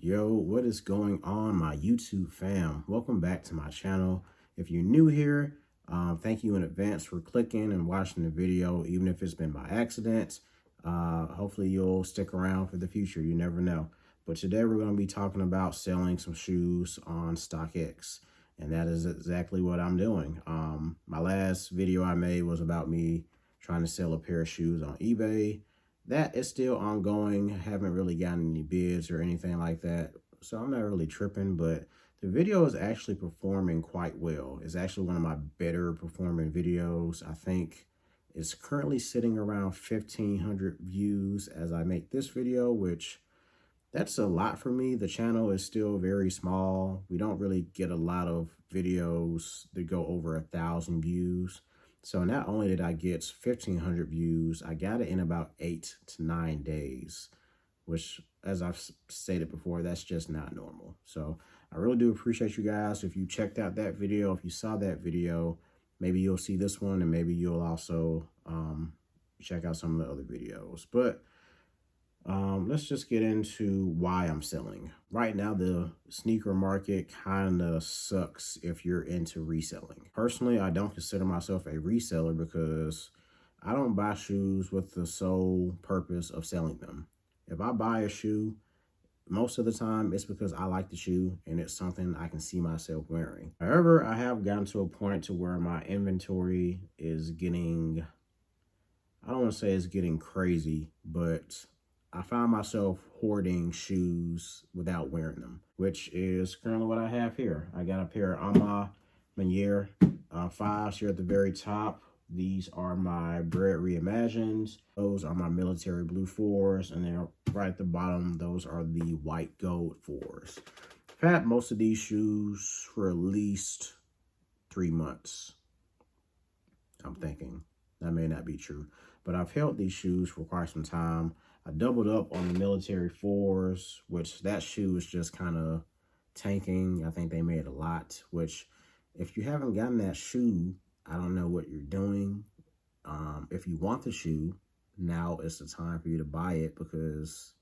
Yo, what is going on, my YouTube fam? Welcome back to my channel. If you're new here, thank you in advance for clicking and watching the video, even if it's been by accident. Hopefully you'll stick around for the future. You never know. But today we're going to be talking about selling some shoes on Stockx, and that is exactly what I'm doing. My last video I made was about me trying to sell a pair of shoes on eBay. That is still ongoing. I haven't really gotten any bids or anything like that, so I'm not really tripping, but the video is actually performing quite well. It's actually one of my better performing videos. I think it's currently sitting around 1,500 views as I make this video, which that's a lot for me. The channel is still very small. We don't really get a lot of videos that go over 1,000 views. So not only did I get 1,500 views, I got it in about 8 to 9 days, which, as I've stated before, that's just not normal. So I really do appreciate you guys. If you checked out that video, if you saw that video, maybe you'll see this one, and maybe you'll also check out some of the other videos. But let's just get into why I'm selling. Right now, the sneaker market kind of sucks if you're into reselling. Personally, I don't consider myself a reseller because I don't buy shoes with the sole purpose of selling them. If I buy a shoe, most of the time it's because I like the shoe and it's something I can see myself wearing. However, I have gotten to a point to where my inventory is getting, I don't want to say it's getting crazy, but I found myself hoarding shoes without wearing them, which is currently what I have here. I got a pair of Ama Manier 5s here at the very top. These are my Bread Reimagined. Those are my military blue 4s, and then right at the bottom, those are the white gold 4s. I've had most of these shoes for at least 3 months. I'm thinking that may not be true, but I've held these shoes for quite some time. I doubled up on the military 4s, which that shoe is just kind of tanking. I think they made a lot, which if you haven't gotten that shoe, I don't know what you're doing. If you want the shoe, now is the time for you to buy it because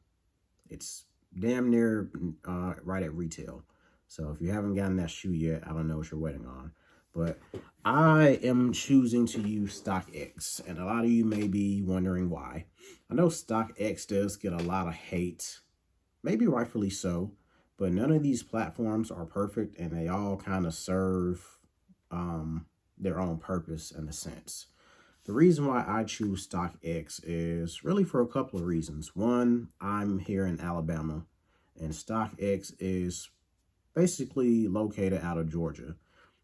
it's damn near right at retail. So if you haven't gotten that shoe yet, I don't know what you're waiting on. But I am choosing to use Stockx, and a lot of you may be wondering why. I know Stockx does get a lot of hate, maybe rightfully so, but none of these platforms are perfect, and they all kind of serve their own purpose in a sense. The reason why I choose Stockx is really for a couple of reasons. One, I'm here in Alabama, and Stockx is basically located out of Georgia.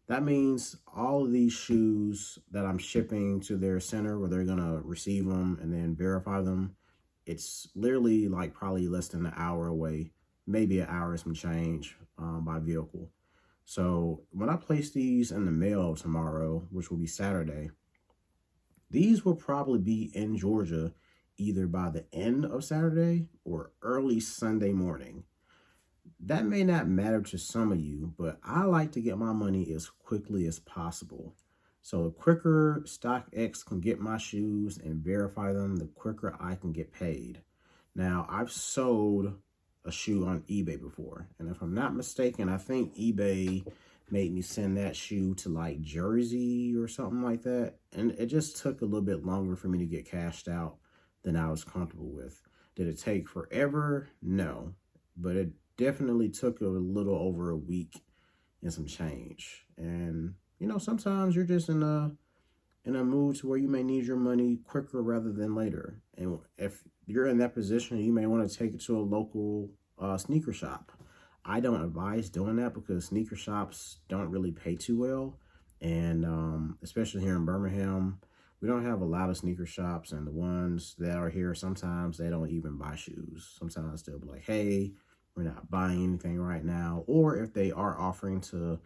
That means all of these shoes that I'm shipping to their center where they're going to receive them and then verify them, it's literally like probably less than an hour away, maybe an hour and some change by vehicle. So when I place these in the mail tomorrow, which will be Saturday, these will probably be in Georgia either by the end of Saturday or early Sunday morning. That may not matter to some of you, but I like to get my money as quickly as possible. So the quicker Stockx can get my shoes and verify them, the quicker I can get paid. Now, I've sold a shoe on eBay before, and if I'm not mistaken, I think eBay made me send that shoe to like Jersey or something like that, and it just took a little bit longer for me to get cashed out than I was comfortable with. Did it take forever? No, but it definitely took a little over a week and some change. And you know, sometimes you're just in a mood to where you may need your money quicker rather than later. And if you're in that position, you may want to take it to a local sneaker shop. I don't advise doing that because sneaker shops don't really pay too well. And especially here in Birmingham, we don't have a lot of sneaker shops, and the ones that are here, sometimes they don't even buy shoes. Sometimes they'll be like, hey, we're not buying anything right now. Or if they are offering to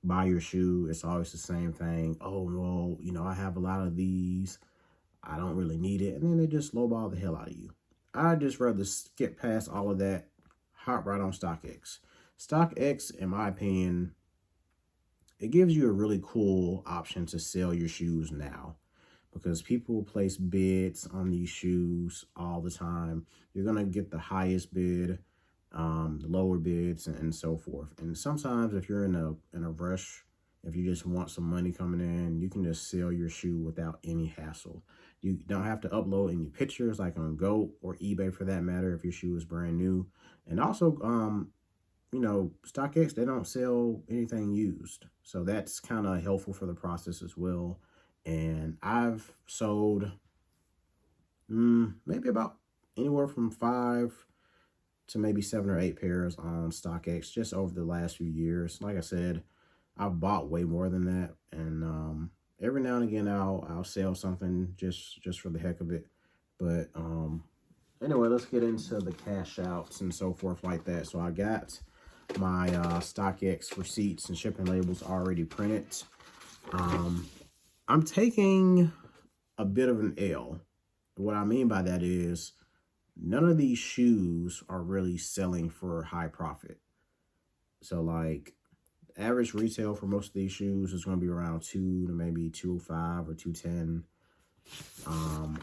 buy your shoe, it's always the same thing. Oh, well, you know, I have a lot of these. I don't really need it. And then they just lowball the hell out of you. I'd just rather skip past all of that, hop right on Stockx. Stockx, in my opinion, it gives you a really cool option to sell your shoes now, because people place bids on these shoes all the time. You're going to get the highest bid the lower bids, and so forth. And sometimes if you're in a rush, if you just want some money coming in, you can just sell your shoe without any hassle. You don't have to upload any pictures like on Go or eBay for that matter if your shoe is brand new. And also, you know, StockX, they don't sell anything used. So that's kind of helpful for the process as well. And I've sold maybe about anywhere from 5 to maybe 7 or 8 pairs on StockX just over the last few years. Like I said, I've bought way more than that, and every now and again I'll sell something just for the heck of it. But anyway, let's get into the cash outs and so forth like that. So I got my StockX receipts and shipping labels already printed. I'm taking a bit of an L. What I mean by that is none of these shoes are really selling for high profit. So like average retail for most of these shoes is going to be around 2 to maybe 205 or 210.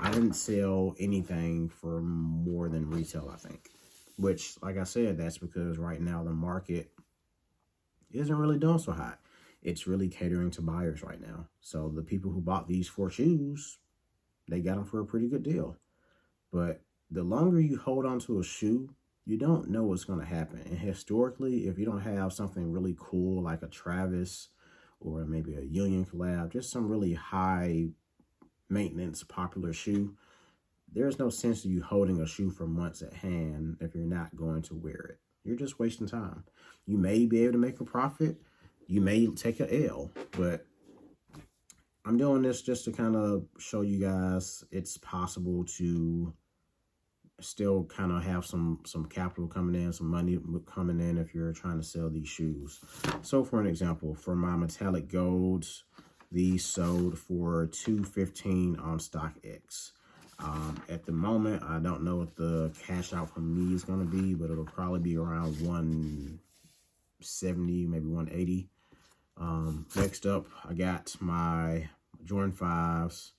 I didn't sell anything for more than retail, I think, which, like I said, that's because right now the market isn't really doing so hot. It's really catering to buyers right now. So the people who bought these 4 shoes, they got them for a pretty good deal. But the longer you hold on to a shoe, you don't know what's going to happen. And historically, if you don't have something really cool like a Travis or maybe a Union collab, just some really high maintenance popular shoe, there's no sense of you holding a shoe for months at hand if you're not going to wear it. You're just wasting time. You may be able to make a profit. You may take a L, but I'm doing this just to kind of show you guys it's possible to still kind of have some capital coming in, some money coming in if you're trying to sell these shoes. So for an example, for my metallic golds, these sold for $215 on StockX. At the moment, I don't know what the cash out from me is going to be, but it'll probably be around 170, maybe 180. Next up, I got my Jordan 5s.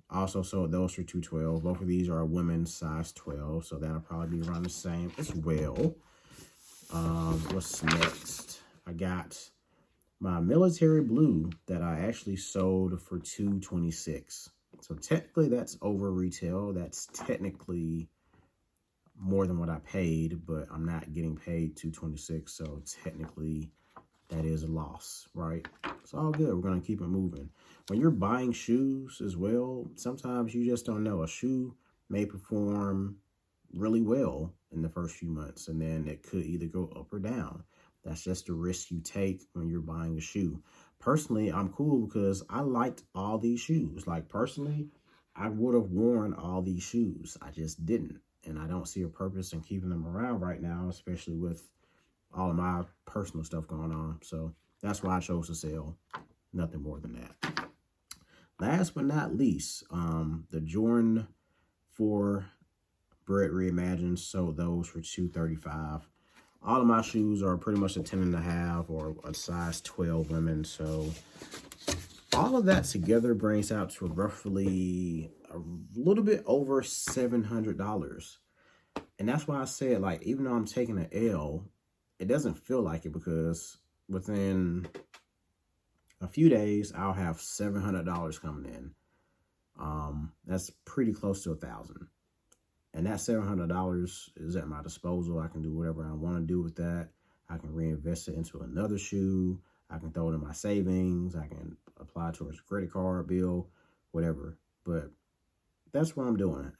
Also sold those for $212. Both of these are a women's size 12, so that'll probably be around the same as well. What's next? I got my military blue that I actually sold for $226. So technically that's over retail. That's technically more than what I paid, but I'm not getting paid $226, so technically that is a loss, right? It's all good. We're going to keep it moving. When you're buying shoes as well, sometimes you just don't know. A shoe may perform really well in the first few months, and then it could either go up or down. That's just the risk you take when you're buying a shoe. Personally, I'm cool because I liked all these shoes. Like, personally, I would have worn all these shoes. I just didn't, and I don't see a purpose in keeping them around right now, especially with all of my personal stuff going on. So that's why I chose to sell. Nothing more than that. Last but not least, the Jordan 4 Bred Reimagined, sold those for $235. All of my shoes are pretty much a 10.5 or a size 12 women. So all of that together brings out to roughly a little bit over $700. And that's why I said, like, even though I'm taking an L, it doesn't feel like it, because within a few days, I'll have $700 coming in. That's pretty close to $1,000. And that $700 is at my disposal. I can do whatever I want to do with that. I can reinvest it into another shoe. I can throw it in my savings. I can apply towards a credit card bill, whatever. But that's what I'm doing.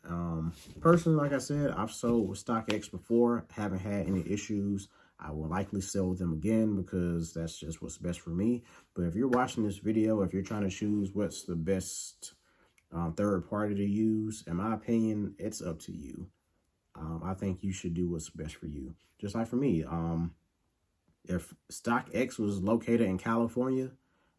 Personally, like I said, I've sold with StockX before. Haven't had any issues. I will likely sell them again because that's just what's best for me. But if you're watching this video, if you're trying to choose what's the best third party to use, in my opinion, it's up to you. I think you should do what's best for you. Just like for me, if StockX was located in California,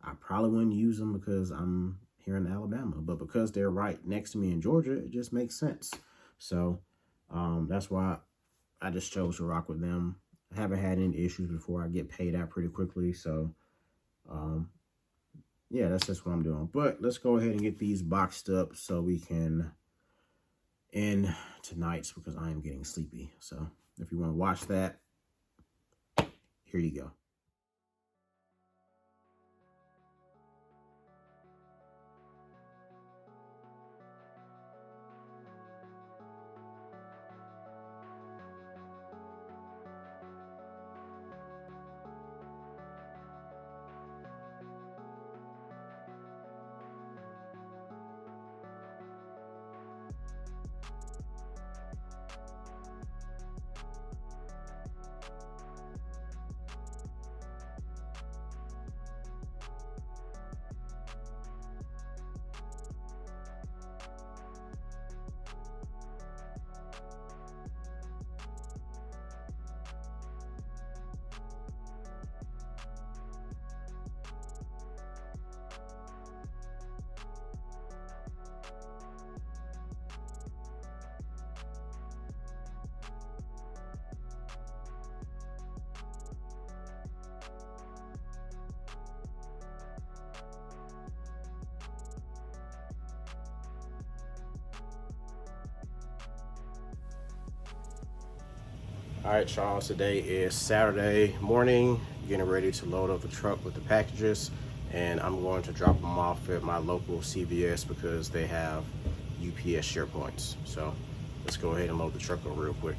I probably wouldn't use them because I'm here in Alabama. But because they're right next to me in Georgia, it just makes sense. So that's why I just chose to rock with them. I haven't had any issues before. I get paid out pretty quickly. So yeah, that's just what I'm doing. But let's go ahead and get these boxed up so we can end tonight's, because I am getting sleepy. So if you want to watch that, here you go. All right, y'all, today is Saturday morning, getting ready to load up the truck with the packages, and I'm going to drop them off at my local CVS because they have UPS share points. So let's go ahead and load the truck up real quick.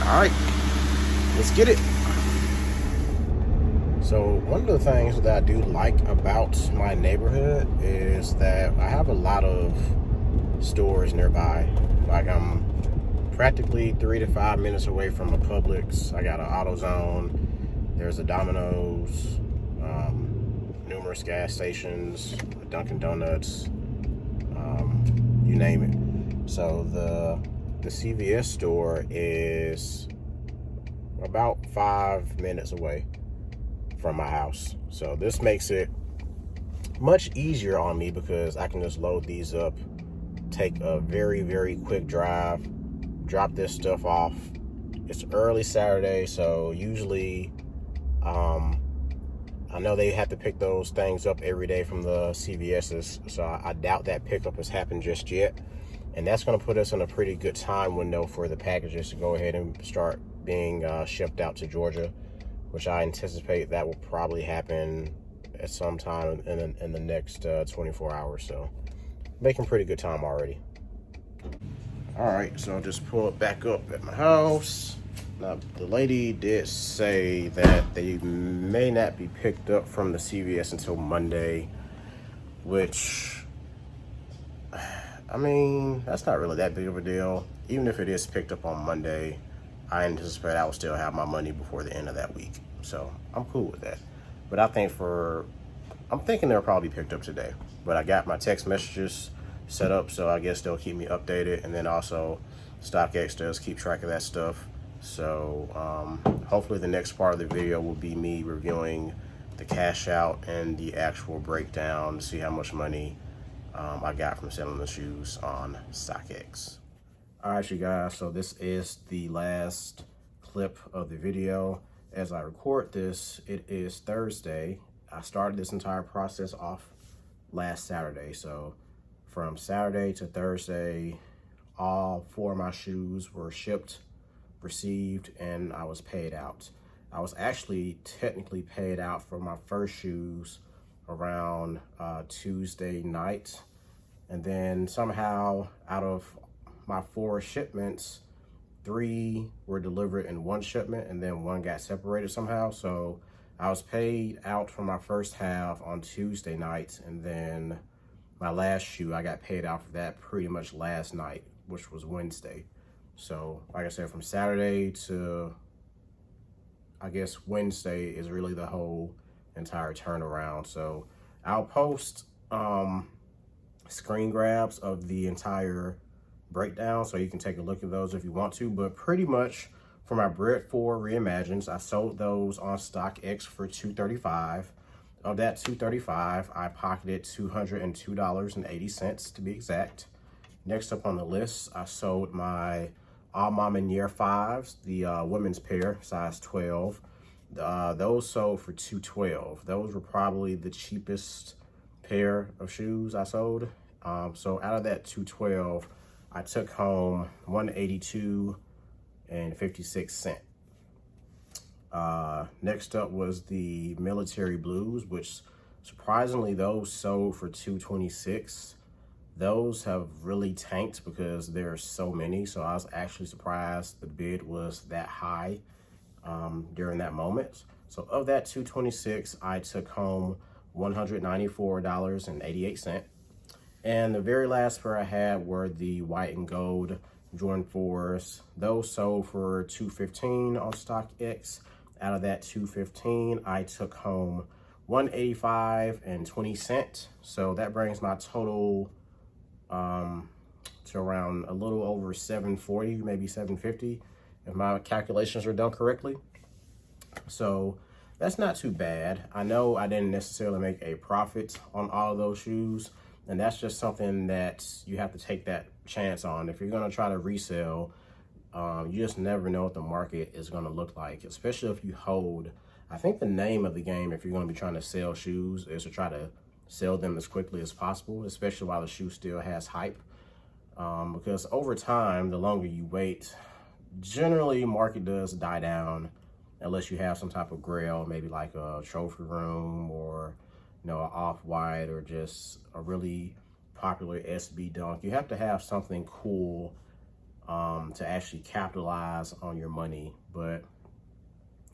All right, let's get it. So one of the things that I do like about my neighborhood is that I have a lot of stores nearby. Like, I'm practically 3 to 5 minutes away from a Publix. I got an AutoZone. There's a Domino's, numerous gas stations, a Dunkin' Donuts, you name it. So the CVS store is about 5 minutes away from my house. So this makes it much easier on me because I can just load these up, take a very, very quick drive, drop this stuff off. It's early Saturday, so usually I know they have to pick those things up every day from the CVS's, so I doubt that pickup has happened just yet. And that's going to put us in a pretty good time window for the packages to go ahead and start being shipped out to Georgia, which I anticipate that will probably happen at some time in the next 24 hours. So making pretty good time already. All right, so I'll just pull it back up at my house. Now, the lady did say that they may not be picked up from the CVS until Monday, which, I mean, that's not really that big of a deal. Even if it is picked up on Monday, I anticipate I will still have my money before the end of that week. So I'm cool with that. But I'm thinking they'll probably be picked up today. But I got my text messages set up, so I guess they'll keep me updated. And then also Stockx does keep track of that stuff. So hopefully the next part of the video will be me reviewing the cash out and the actual breakdown to see how much money I got from selling the shoes on Stockx. All right, you guys, so this is the last clip of the video. As I record this, it is Thursday. I started this entire process off last Saturday. So from Saturday to Thursday, all 4 of my shoes were shipped, received, and I was paid out. I was actually technically paid out for my first shoes around Tuesday night. And then somehow out of my 4 shipments, 3 were delivered in one shipment and then 1 got separated somehow. So I was paid out for my first half on Tuesday night, and then my last shoe, I got paid out for that pretty much last night, which was Wednesday. So like I said, from Saturday to, I guess, Wednesday is really the whole entire turnaround. So I'll post screen grabs of the entire breakdown so you can take a look at those if you want to. But pretty much for my Bread 4 Reimagines, I sold those on Stockx for $235. Of that $235, I pocketed $202.80 to be exact. Next up on the list, I sold my All Mama Year 5s, the women's pair, size 12. Those sold for $212. Those were probably the cheapest pair of shoes I sold. So out of that $212, I took home $182.56. Next up was the Military Blues, which surprisingly those sold for $226. Those have really tanked because there are so many. So I was actually surprised the bid was that high during that moment. So of that $226, I took home $194.88. And the very last pair I had were the white and gold Jordan 4s. Those sold for $215 on StockX. Out of that $215, I took home $185.20. So that brings my total to around a little over $740, maybe $750, if my calculations are done correctly. So that's not too bad. I know I didn't necessarily make a profit on all of those shoes, and that's just something that you have to take that chance on. If you're gonna try to resell, you just never know what the market is gonna look like, especially if you hold. I think the name of the game, if you're gonna be trying to sell shoes, is to try to sell them as quickly as possible, especially while the shoe still has hype. Because over time, the longer you wait, generally market does die down unless you have some type of grail, maybe like a trophy room or, you know, an off-white or just a really popular SB dunk. You have to have something cool to actually capitalize on your money. But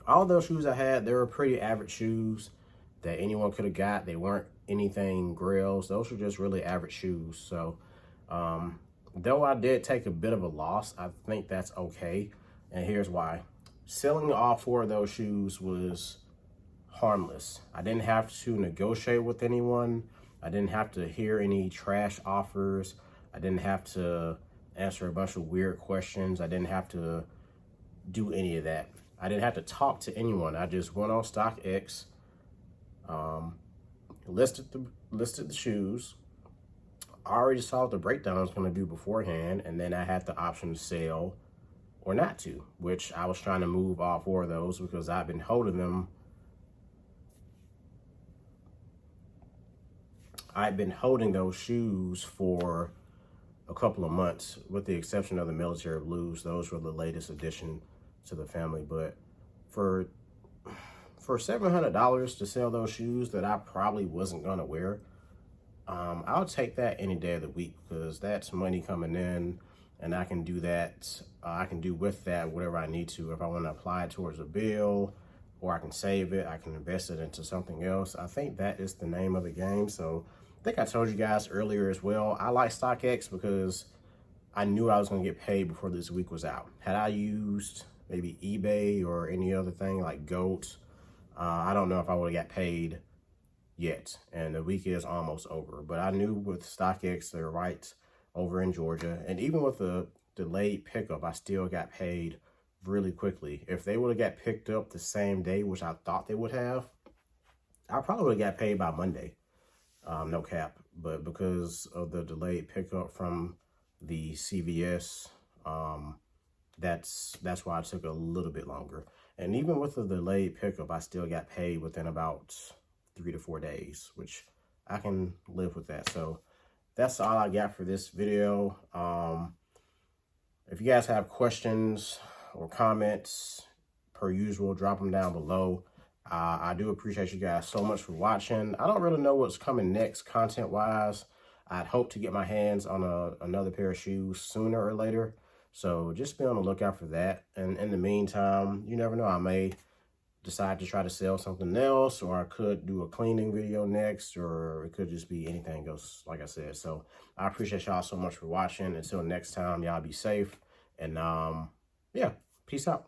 all those shoes I had, they were pretty average shoes that anyone could have got. They weren't anything grails. Those were just really average shoes. So though I did take a bit of a loss, I think that's okay. And here's why. Selling all 4 of those shoes was harmless. I didn't have to negotiate with anyone. I didn't have to hear any trash offers. I didn't have to answer a bunch of weird questions. I didn't have to do any of that. I didn't have to talk to anyone. I just went on StockX, listed the shoes. I already saw what the breakdown was going to do beforehand, and then I had the option to sell or not to, which I was trying to move all 4 of those because I've been holding them. I've been holding those shoes for a couple of months, with the exception of the Military Blues. Those were the latest addition to the family. But for $700 to sell those shoes that I probably wasn't gonna wear, I'll take that any day of the week, because that's money coming in, and I can do that. I can do with that whatever I need to. If I want to apply it towards a bill, or I can save it, I can invest it into something else. I think that is the name of the game. So I think I told you guys earlier as well, I like StockX because I knew I was going to get paid before this week was out. Had I used maybe eBay or any other thing like GOAT, I don't know if I would have got paid yet, and the week is almost over. But I knew with StockX, they're right over in Georgia, and even with the delayed pickup, I still got paid really quickly. If they would have got picked up the same day, which I thought they would have, I probably would have got paid by Monday, no cap. But because of the delayed pickup from the CVS, that's why it took a little bit longer. And even with the delayed pickup, I still got paid within about 3 to 4 days, which I can live with that. So that's all I got for this video. If you guys have questions or comments, per usual, drop them down below. I do appreciate you guys so much for watching. I don't really know what's coming next content-wise. I'd hope to get my hands on another pair of shoes sooner or later. So just be on the lookout for that. And in the meantime, you never know, I may decide to try to sell something else, or I could do a cleaning video next, or it could just be anything else, like I said. So I appreciate y'all so much for watching. Until next time, y'all be safe. And yeah, peace out.